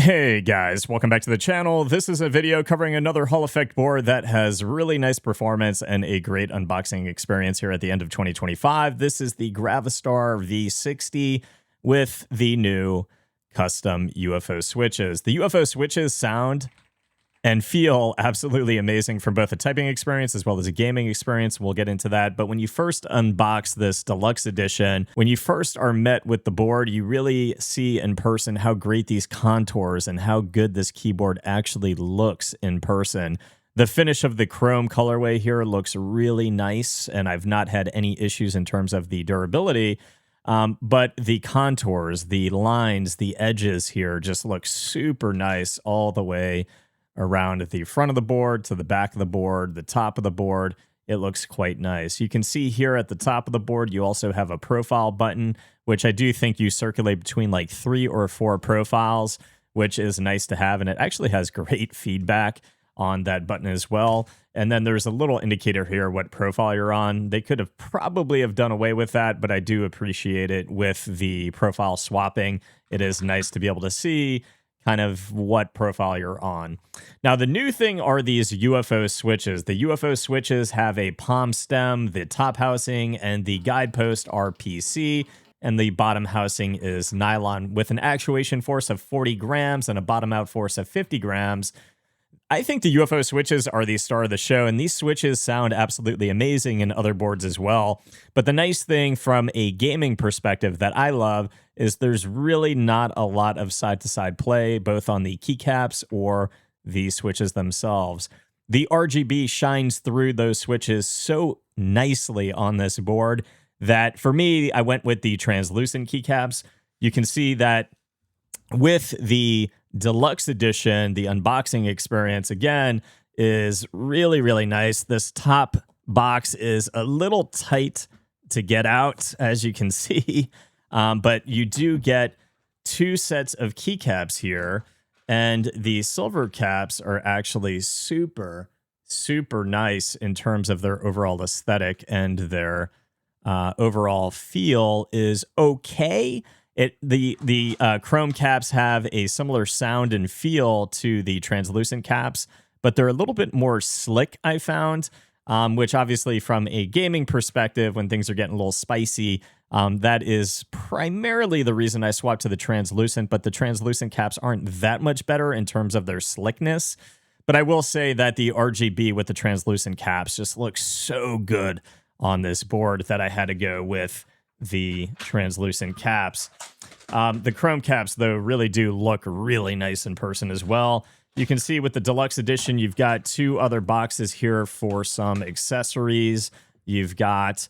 Hey guys, welcome back to the channel. This is a video covering another Hall effect board that has really nice performance and a great unboxing experience here at the end of 2025. This is the Gravastar V60 with the new custom UFO switches. The UFO switches sound and feel absolutely amazing from both a typing experience as well as a gaming experience. We'll get into that. But when you first unbox this deluxe edition, when you first are met with the board, you really see in person how great these contours and how good this keyboard actually looks in person. The finish of the chrome colorway here looks really nice, and I've not had any issues in terms of the durability. But the contours, the lines, the edges here just look super nice all the way around the front of the board to the back of the board, the top of the board. It looks quite nice. You can see here at the top of the board, you also have a profile button, which I do think you circulate between like 3 or 4 profiles, which is nice to have. And it actually has great feedback on that button as well. And then there's a little indicator here what profile you're on. They could have probably have done away with that, but I do appreciate it with the profile swapping. It is nice to be able to see kind of what profile you're on. Now, the new thing are these UFO switches. The UFO switches have a palm stem, the top housing, and the guidepost are PC, and the bottom housing is nylon with an actuation force of 40 grams and a bottom out force of 50 grams. I think the UFO switches are the star of the show, and these switches sound absolutely amazing in other boards as well. But the nice thing from a gaming perspective that I love is there's really not a lot of side-to-side play, both on the keycaps or the switches themselves. The RGB shines through those switches so nicely on this board that, for me, I went with the translucent keycaps. You can see that with the deluxe edition, the unboxing experience, again, is really, really nice. This top box is a little tight to get out, as you can see, but you do get 2 sets of keycaps here, and the silver caps are actually super, super nice in terms of their overall aesthetic, and their overall feel is okay. The chrome caps have a similar sound and feel to the translucent caps, but they're a little bit more slick, I found, which obviously from a gaming perspective, when things are getting a little spicy, that is primarily the reason I swapped to the translucent, but the translucent caps aren't that much better in terms of their slickness. But I will say that the RGB with the translucent caps just looks so good on this board that I had to go with the translucent caps. The chrome caps, though, really do look really nice in person as well. You can see with the deluxe edition, you've got 2 other boxes here for some accessories. You've got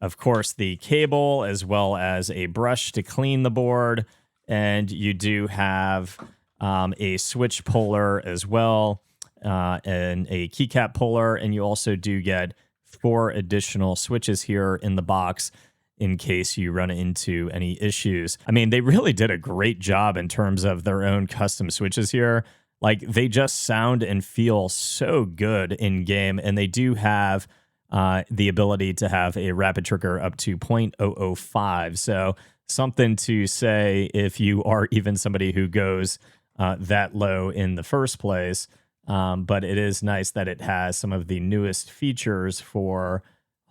of course, the cable as well as a brush to clean the board. And you do have a switch puller as well, and a keycap puller. And you also do get 4 additional switches here in the box in case you run into any issues. I mean, they really did a great job in terms of their own custom switches here. Like, they just sound and feel so good in game, and they do have the ability to have a rapid trigger up to 0.005. So something to say if you are even somebody who goes that low in the first place. But it is nice that it has some of the newest features for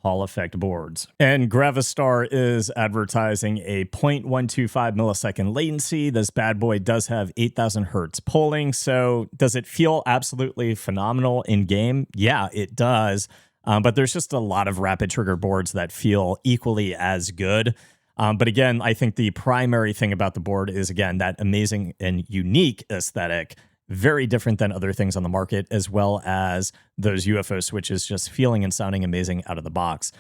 Hall effect boards. And Gravastar is advertising a 0.125 millisecond latency. This bad boy does have 8,000 hertz polling. So does it feel absolutely phenomenal in game? Yeah, it does. But there's just a lot of rapid trigger boards that feel equally as good. But again, I think the primary thing about the board is, again, that amazing and unique aesthetic. Very different than other things on the market, as well as those UFO switches just feeling and sounding amazing out of the box.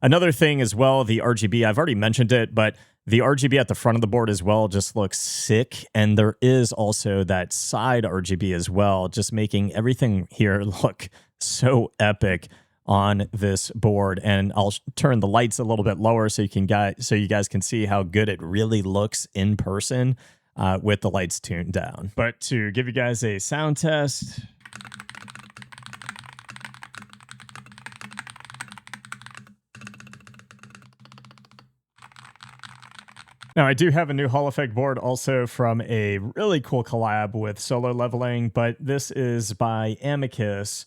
Another thing as well, the RGB, I've already mentioned it, but the RGB at the front of the board as well just looks sick. And there is also that side RGB as well, just making everything here look so epic on this board. And I'll turn the lights a little bit lower so you guys can see how good it really looks in person. With the lights tuned down. But to give you guys a sound test, Now, I do have a new Hall Effect board also from a really cool collab with Solo Leveling, but this is by Amicus.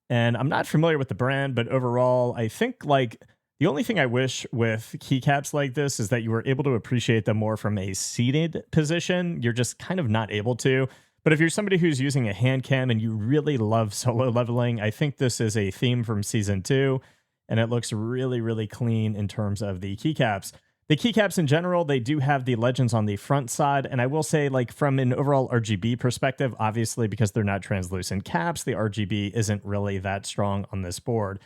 And I'm not familiar with the brand, but overall, I think like the only thing I wish with keycaps like this is that you were able to appreciate them more from a seated position. You're just kind of not able to. But if you're somebody who's using a hand cam and you really love Solo Leveling, I think this is a theme from Season 2, and it looks really, really clean in terms of the keycaps. The keycaps in general, they do have the legends on the front side, and I will say, like, from an overall RGB perspective, obviously, because they're not translucent caps, the RGB isn't really that strong on this board.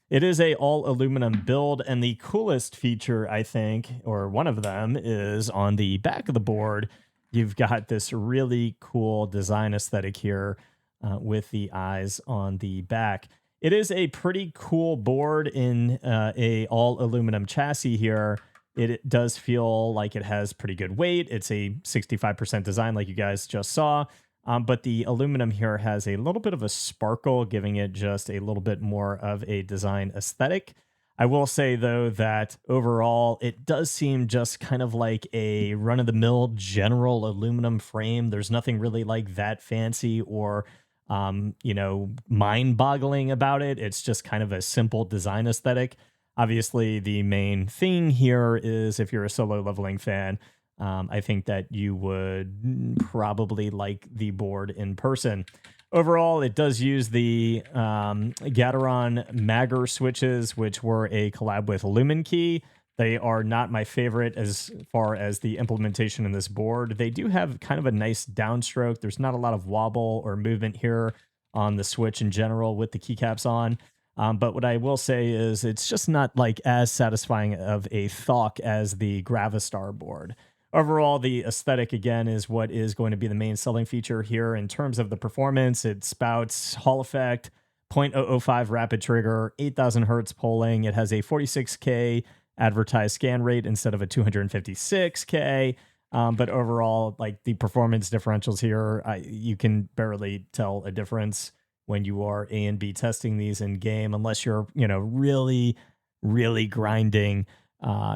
It is a all aluminum build, and the coolest feature, I think, or one of them, is on the back of the board. You've got this really cool design aesthetic here with the eyes on the back. It is a pretty cool board in a all aluminum chassis here. It does feel like it has pretty good weight. It's a 65% design like you guys just saw. But the aluminum here has a little bit of a sparkle, giving it just a little bit more of a design aesthetic. I will say, though, that overall, it does seem just kind of like a run-of-the-mill general aluminum frame. There's nothing really like that fancy or, mind-boggling about it. It's just kind of a simple design aesthetic. Obviously, the main thing here is if you're a Solo Leveling fan, I think that you would probably like the board in person. Overall, it does use the Gateron Mangird switches, which were a collab with LumenKey. They are not my favorite as far as the implementation in this board. They do have kind of a nice downstroke. There's not a lot of wobble or movement here on the Switch in general with the keycaps on. But what I will say is it's just not like as satisfying of a thok as the Gravastar board. Overall, the aesthetic, again, is what is going to be the main selling feature here in terms of the performance. It spouts Hall Effect, 0.005 rapid trigger, 8,000 hertz polling. It has a 46K advertised scan rate instead of a 256K. But overall, like the performance differentials here, you can barely tell a difference when you are A and B testing these in game, unless you're, really, really grinding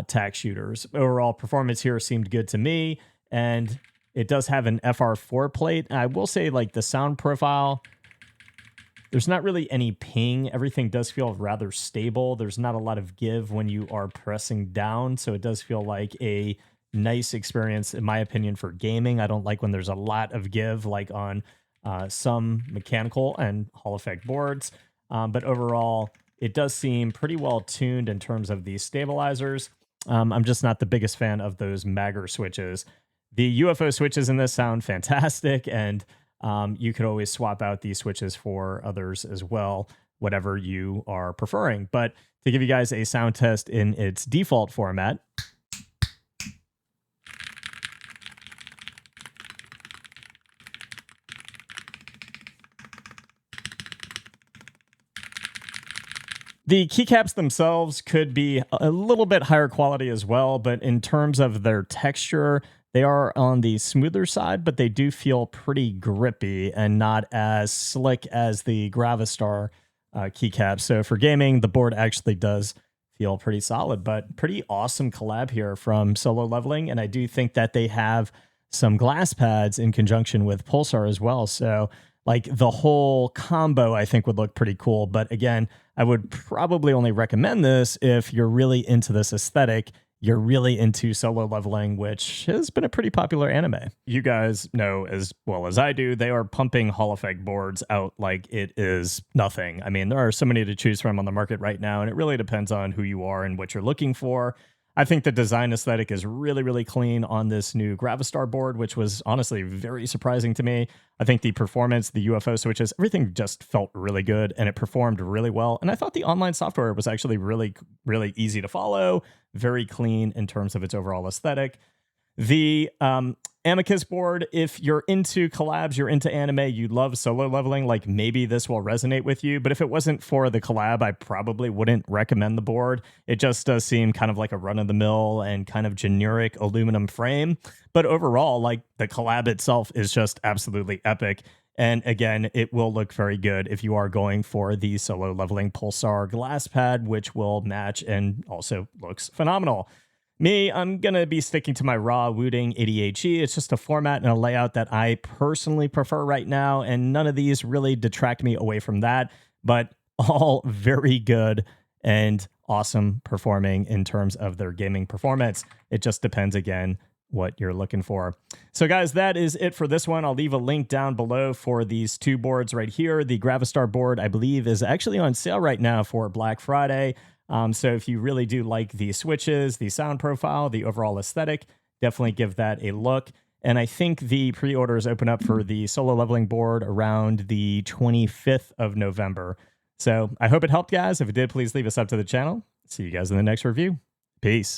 tack shooters. Overall performance here seemed good to me, and it does have an FR4 plate. I will say, like, the sound profile, there's not really any ping. Everything does feel rather stable. There's not a lot of give when you are pressing down, so it does feel like a nice experience, in my opinion, for gaming. I don't like when there's a lot of give, like on some mechanical and Hall Effect boards. But overall, it does seem pretty well tuned in terms of these stabilizers. I'm just not the biggest fan of those Mangird switches. The UFO switches in this sound fantastic, and you could always swap out these switches for others as well, whatever you are preferring. But to give you guys a sound test in its default format, the keycaps themselves could be a little bit higher quality as well, but in terms of their texture, they are on the smoother side, but they do feel pretty grippy and not as slick as the Gravastar keycaps. So for gaming, the board actually does feel pretty solid, but pretty awesome collab here from Solo Leveling. And I do think that they have some glass pads in conjunction with Pulsar as well. So like the whole combo, I think, would look pretty cool. But again, I would probably only recommend this if you're really into this aesthetic, you're really into Solo Leveling, which has been a pretty popular anime. You guys know as well as I do, they are pumping Hall Effect boards out like it is nothing. I mean, there are so many to choose from on the market right now, and it really depends on who you are and what you're looking for. I think the design aesthetic is really, really clean on this new Gravastar board, which was honestly very surprising to me. I think the performance, the UFO switches, everything just felt really good, and it performed really well. And I thought the online software was actually really, really easy to follow, very clean in terms of its overall aesthetic. The Amicus board, if you're into collabs, you're into anime, you love Solo Leveling, like maybe this will resonate with you. But if it wasn't for the collab, I probably wouldn't recommend the board. It just does seem kind of like a run-of-the-mill and kind of generic aluminum frame. But overall, like the collab itself is just absolutely epic. And again, it will look very good if you are going for the Solo Leveling Pulsar glass pad, which will match and also looks phenomenal. Me, I'm going to be sticking to my raw Wooting 80HE. It's just a format and a layout that I personally prefer right now, and none of these really detract me away from that, but all very good and awesome performing in terms of their gaming performance. It just depends, again, what you're looking for. So guys, that is it for this one. I'll leave a link down below for these two boards right here. The Gravastar board, I believe, is actually on sale right now for Black Friday. So if you really do like the switches, the sound profile, the overall aesthetic, definitely give that a look. And I think the pre-orders open up for the Solo Leveling board around the 25th of November. So I hope it helped, guys. If it did, please leave a sub to the channel. See you guys in the next review. Peace.